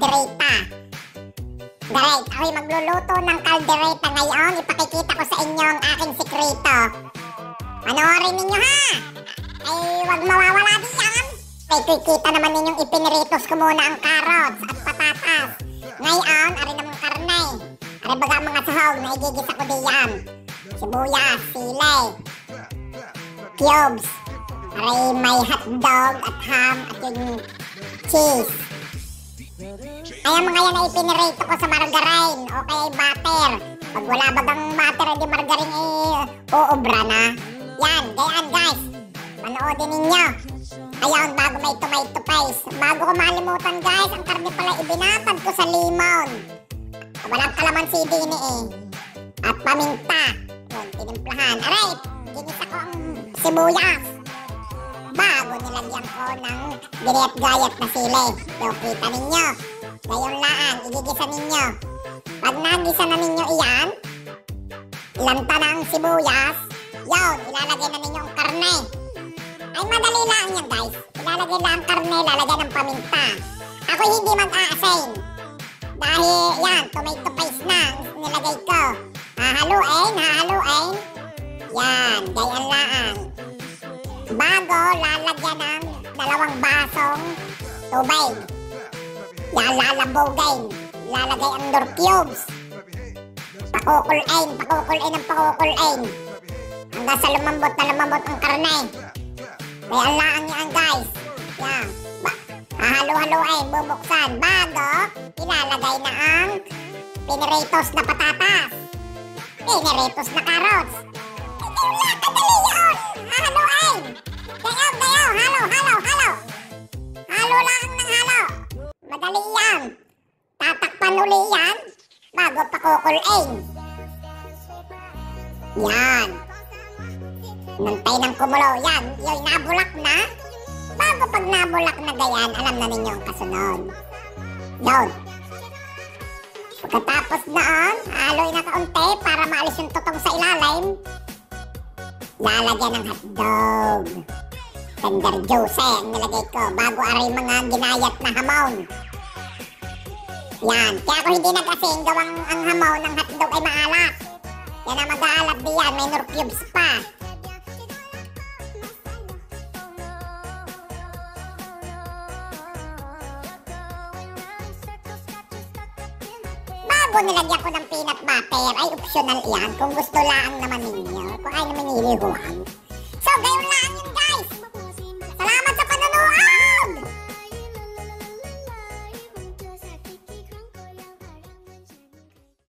caldereta. Great, ako'y magluluto ng caldereta ngayon. Ipakikita ko sa inyo ang aking sikreto. Panoorin ninyo ha! Ay, huwag mawawala diyan. Ay, kikita naman ninyong ipiniritos ko muna ang carrots at patatas. Ngayon, ari namang karne. Ari baga mga sahog na igigisa ko diyan. Sibuyas, sili, cubes. Ari may hotdog at ham at yung cheese. Kaya mga yan ay ipinirito ko sa margarine o kaya butter. Pag wala bagang butter, hindi margarine uubra na. Yan, gayaan guys. Panoodin ninyo. Ayun, bago may tomato paste. Bago ko malimutan guys, ang karne pala ibinatad ko sa limon. Walang kalamansi din at paminta. Yun, tinimplahan. Aray, ginisa ko ang sibuyas. Bago nilagyan ko ng ginayat-gayat na sili. So, kita ninyo. Gayon laan, igigisa ninyo. Pag nagisa na ninyo iyan, ilanta na ang sibuyas. Yun, ilalagay na ninyo ang karne. Ay, madali lang yan guys. Ilalagay lang ang karne, ilalagay ng paminta. Ako hindi mag-aasin. Dahil yan, tomato paste na nilagay ko. Hahaluin. Yan, gayon laan. Bago, lalagyan ng 2 basong tubig. Yan, lalabogin. Lalagay ang door cubes. Pakukulain hanggang sa lumambot ang karne. Kaya laan yan guys. Yan. Hahalu-haluin, bubuksan. Bago, ilalagay na ang piniritos na patatas. Piniritos na carrots. Kadali yun. Hahaluin. Gayaw. Halo. Halo lang ng halo. Madali yan. Tatakpan uli yan bago pakukulain. Yan. Nantay ng kumulo. Yan. Yung nabulak na. Bago pag nabulak na gayan, alam na ninyo ang kasunod. Yun. Pagkatapos noon, haluin na kaunti para maalis yung tutong sa ilalim. Lalagyan ng hotdog. Tender juice ang nilagay ko bago aray mga ginayat na hamon. Yan. Kaya ako hindi nag-asing gawang ang hamon ng hotdog ay maalat. Yan ang mag-aalat diyan. May nor cubes pa. Bago nilagyan ko ng peanut butter, ay optional yan. Kung gusto lang naman ninyo. Kung ay naman niliguan.